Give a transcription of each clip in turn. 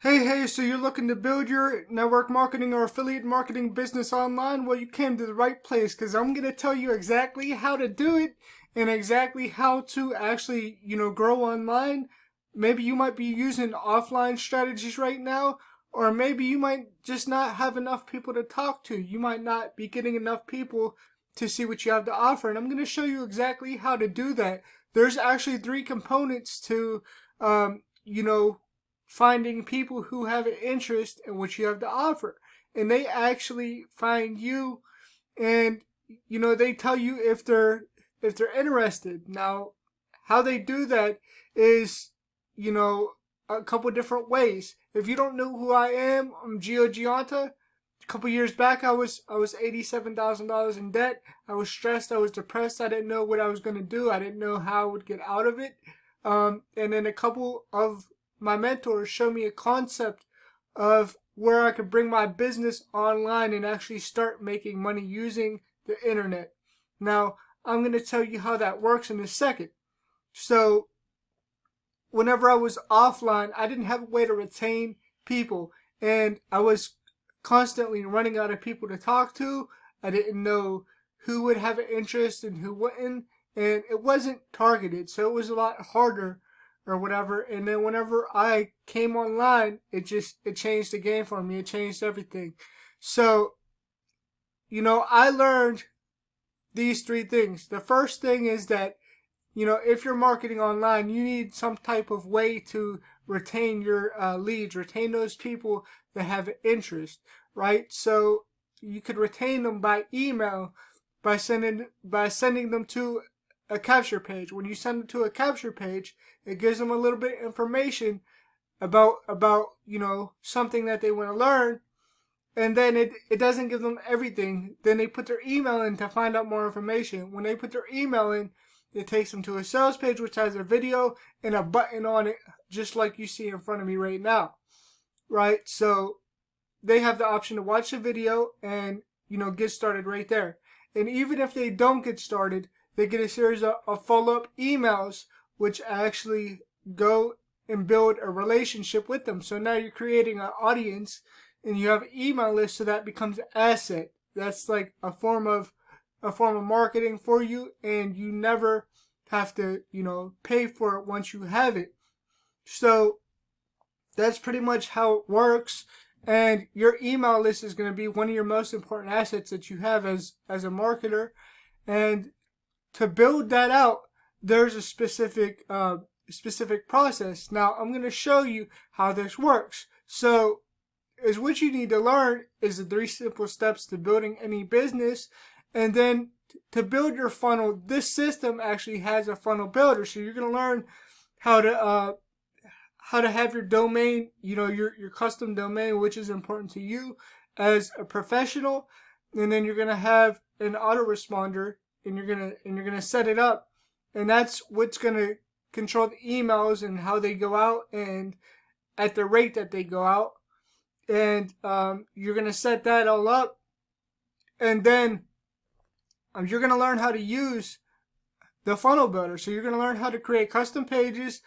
Hey, so you're looking to build your network marketing or affiliate marketing business online? Well, you came to the right place because I'm going to tell you exactly how to do it and exactly how to actually, grow online. Maybe you might be using offline strategies right now, or maybe you might just not have enough people to talk to. You might not be getting enough people to see what you have to offer. And I'm going to show you exactly how to do that. There's actually three components to, finding people who have an interest in what you have to offer. And they actually find you and they tell you if they're interested. Now, how they do that is, a couple different ways. If you don't know who I am, I'm Gio Gianta. A couple years back, I was $87,000 in debt. I was stressed. I was depressed. I didn't know what I was going to do. I didn't know how I would get out of it. And then a couple of my mentors showed me a concept of where I could bring my business online and actually start making money using the internet. Now, I'm going to tell you how that works in a second. So, whenever I was offline, I didn't have a way to retain people, and I was constantly running out of people to talk to. I didn't know who would have an interest and who wouldn't, and it wasn't targeted, so it was a lot harder or whatever. And then whenever I came online, it changed the game for me. It changed everything. So, I learned these three things. The first thing is that if you're marketing online, you need some type of way to retain your leads, retain those people that have an interest, right? So you could retain them by email by sending them to a capture page. When you send them to a capture page, it gives them a little bit of information about something that they want to learn, and then it doesn't give them everything. Then they put their email in to find out more information. When they put their email in, it takes them to a sales page which has a video and a button on it, just like you see in front of me right now, right? So they have the option to watch the video and get started right there. And even if they don't get started, they get a series of follow-up emails which actually go and build a relationship with them. So now you're creating an audience and you have an email list, so that becomes an asset. That's like a form of marketing for you, and you never have to, pay for it once you have it. So that's pretty much how it works. And your email list is going to be one of your most important assets that you have as a marketer. And to build that out, there's a specific process. Now I'm going to show you how this works. So what you need to learn is the 3 simple steps to building any business. And then to build your funnel, this system actually has a funnel builder. So you're going to learn how to have your domain, your custom domain, which is important to you as a professional. And then you're going to have an autoresponder, and you're going to set it up. And that's what's going to control the emails and how they go out and at the rate that they go out. And you're going to set that all up. And then you're going to learn how to use the funnel builder. So you're going to learn how to create custom pages.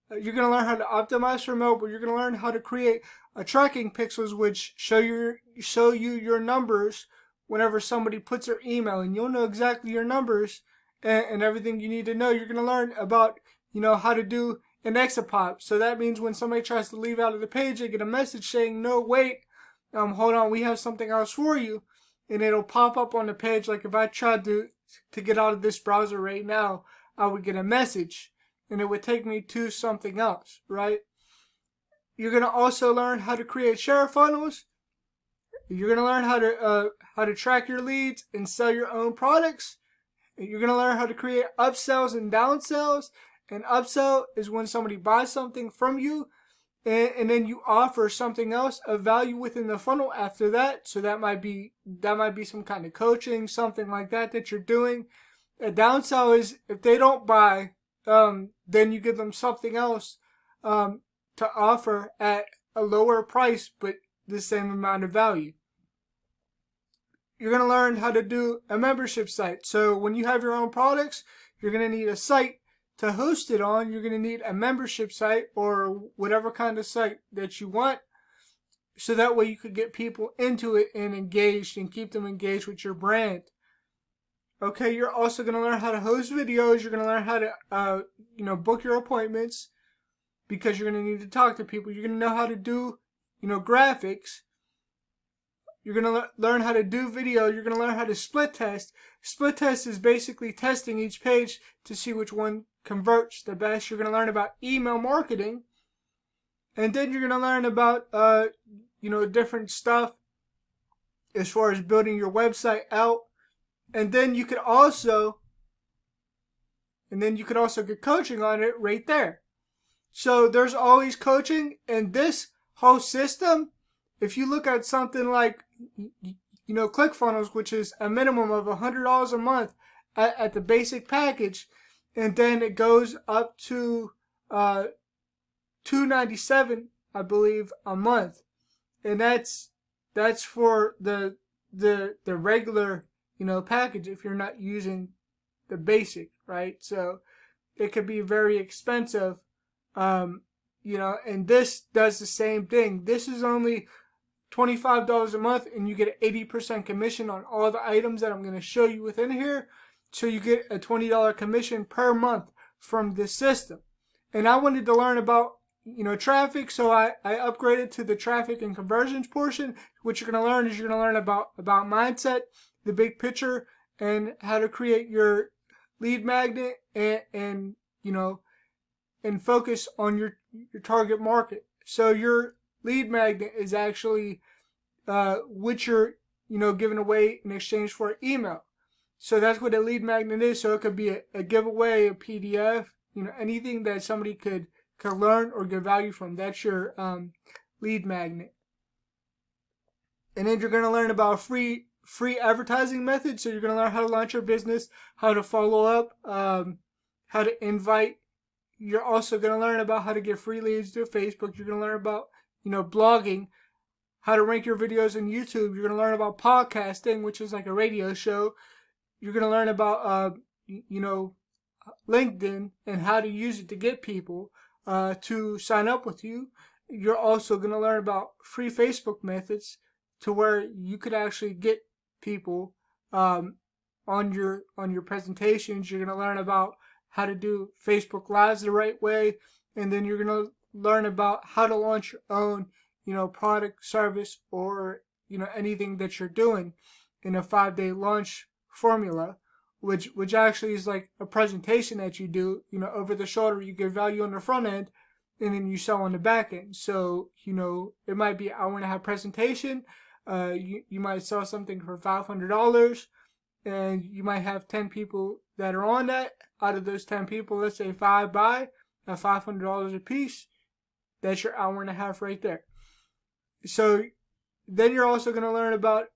You're going to learn how to optimize for mobile. You're going to learn how to create a tracking pixels which show you your numbers whenever somebody puts their email, and you'll know exactly your numbers and everything you need to know. You're going to learn about how to do an exit pop. So that means when somebody tries to leave out of the page, they get a message saying, "No, wait, hold on, we have something else for you." And it'll pop up on the page. Like if I tried to get out of this browser right now, I would get a message and it would take me to something else, right? You're going to also learn how to create share funnels. You're going to learn how to track your leads and sell your own products. You're going to learn how to create upsells and downsells. An upsell is when somebody buys something from you and then you offer something else of value within the funnel after that. So that might be some kind of coaching, something like that you're doing. A downsell is if they don't buy, then you give them something else to offer at a lower price but the same amount of value. You're going to learn how to do a membership site. So when you have your own products, you're going to need a site to host it on. You're going to need a membership site or whatever kind of site that you want. so that way you could get people into it and engaged and keep them engaged with your brand. Okay, you're also going to learn how to host videos. You're going to learn how to, book your appointments, because you're going to need to talk to people. You're going to know how to do, graphics. You're going to learn how to do video. You're going to learn how to split test. Split test is basically testing each page to see which one converts the best. You're going to learn about email marketing. And then you're going to learn about, different stuff as far as building your website out. And then you could also get coaching on it right there. So there's always coaching, and this whole system, if you look at something like, ClickFunnels, which is a minimum of $100 a month at the basic package, and then it goes up to $297, I believe, a month, and that's for the regular package if you're not using the basic, right? So it could be very expensive, and this does the same thing. This is only $25 a month, and you get 80% commission on all the items that I'm going to show you within here. So you get a $20 commission per month from this system. And I wanted to learn about traffic, so I upgraded to the traffic and conversions portion. What you're going to learn is you're going to learn about mindset, the big picture, and how to create your lead magnet and focus on your target market. So your lead magnet is actually what you're giving away in exchange for an email. So that's what a lead magnet is. So it could be a giveaway, a PDF, anything that somebody could learn or get value from. That's your lead magnet. And then you're going to learn about free advertising methods. So you're going to learn how to launch your business, how to follow up, how to invite. You're also going to learn about how to get free leads through Facebook. You're going to learn about blogging, how to rank your videos on YouTube. You're going to learn about podcasting, which is like a radio show. You're going to learn about LinkedIn and how to use it to get people to sign up with you. You're also going to learn about free Facebook methods to where you could actually get people on your presentations. You're going to learn about how to do Facebook Lives the right way, and then you're going to learn about how to launch your own product, service, or anything that you're doing in a 5-day launch formula, which actually is like a presentation that you do over the shoulder. You get value on the front end, and then you sell on the back end. So it might be, I want to have presentation. You might sell something for $500, and you might have 10 people that are on that. Out of those 10 people, let's say 5 buy at $500 a piece. That's your hour and a half right there. So then you're also going to learn about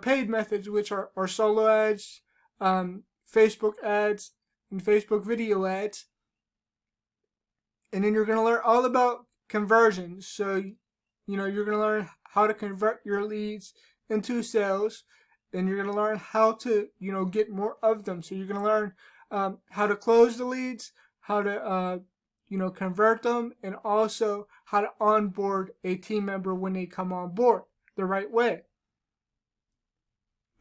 paid methods, which are solo ads, Facebook ads, and Facebook video ads. And then you're going to learn all about conversions. So you're going to learn how to convert your leads into sales, and you're going to learn how to get more of them. So you're going to learn how to close the leads, how to convert them, and also how to onboard a team member when they come on board the right way.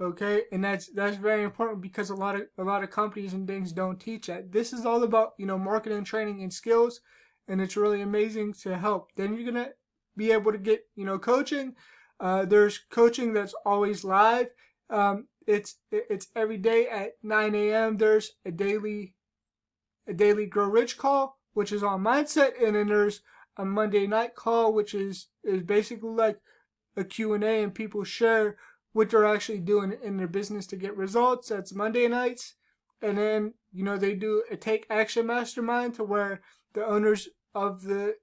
Okay, and that's very important, because a lot of companies and things don't teach that. This is all about marketing, training, and skills, and it's really amazing to help. Then you're gonna be able to get coaching. There's coaching that's always live. It's every day at 9 a.m. There's a daily Grow Rich call, which is on mindset, and then there's a Monday night call, which is basically like a Q&A, and people share what they're actually doing in their business to get results. That's Monday nights. And then they do a Take Action Mastermind, to where the owners of the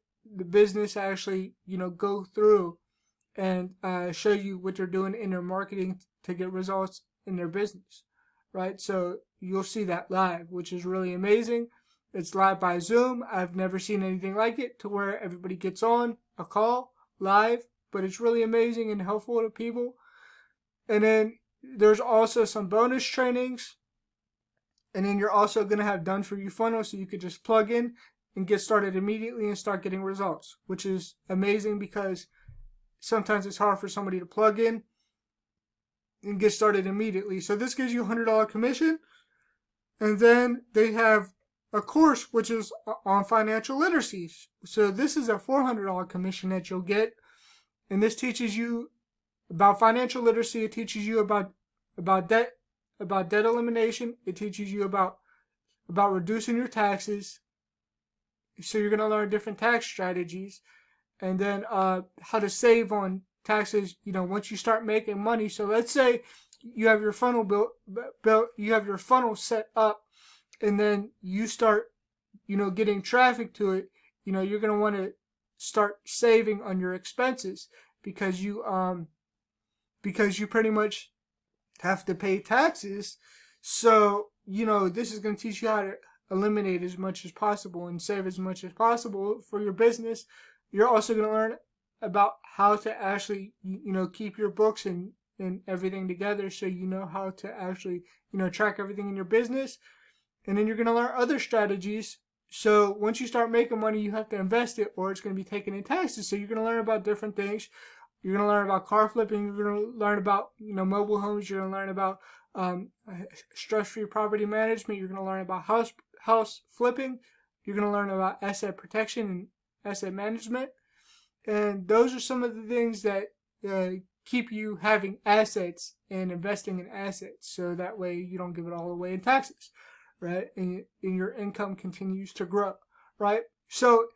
business actually go through and show you what they're doing in their marketing to get results in their business, right? So you'll see that live, which is really amazing. It's live by Zoom. I've never seen anything like it, to where everybody gets on a call live, but it's really amazing and helpful to people. And then there's also some bonus trainings. And then you're also going to have done for you funnel, so you could just plug in and get started immediately and start getting results, which is amazing, because sometimes it's hard for somebody to plug in and get started immediately. So this gives you $100 commission. And then they have a course which is on financial literacy. So this is a $400 commission that you'll get. And this teaches you about financial literacy. It teaches you about debt elimination. It teaches you about reducing your taxes. So you're going to learn different tax strategies, and then how to save on taxes, once you start making money. So let's say you have your funnel built, you have your funnel set up, and then you start, getting traffic to it. You're going to want to start saving on your expenses because you pretty much have to pay taxes. So, this is going to teach you how to eliminate as much as possible and save as much as possible for your business. You're also going to learn about how to actually, keep your books and everything together, so you know how to actually, track everything in your business. And then you're going to learn other strategies. So once you start making money, you have to invest it, or it's going to be taken in taxes. So you're going to learn about different things. You're going to learn about car flipping. You're going to learn about, mobile homes. You're going to learn about stress-free property management. You're going to learn about house flipping. You're going to learn about asset protection and asset management. And those are some of the things that keep you having assets and investing in assets, so that way you don't give it all away in taxes, right? And your income continues to grow, right? So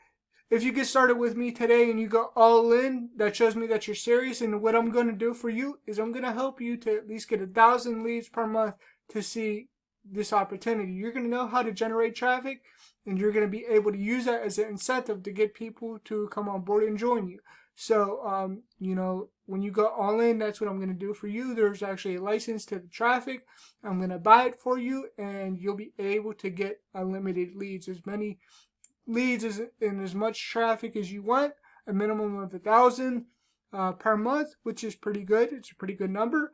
if you get started with me today and you go all in, that shows me that you're serious. And what I'm going to do for you is I'm going to help you to at least get 1,000 leads per month to see this opportunity. You're going to know how to generate traffic, and you're going to be able to use that as an incentive to get people to come on board and join you. So, when you go all in, that's what I'm going to do for you. There's actually a license to the traffic. I'm going to buy it for you, and you'll be able to get unlimited leads, as many leads and as much traffic as you want, a minimum of 1,000 per month, which is pretty good. It's a pretty good number.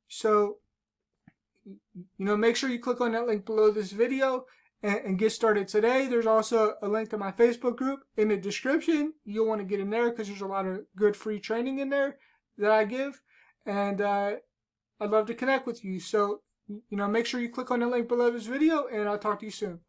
So, make sure you click on that link below this video and get started today. There's also a link to my Facebook group in the description. You'll want to get in there because there's a lot of good free training in there that I give. And I'd love to connect with you. So, make sure you click on the link below this video, and I'll talk to you soon.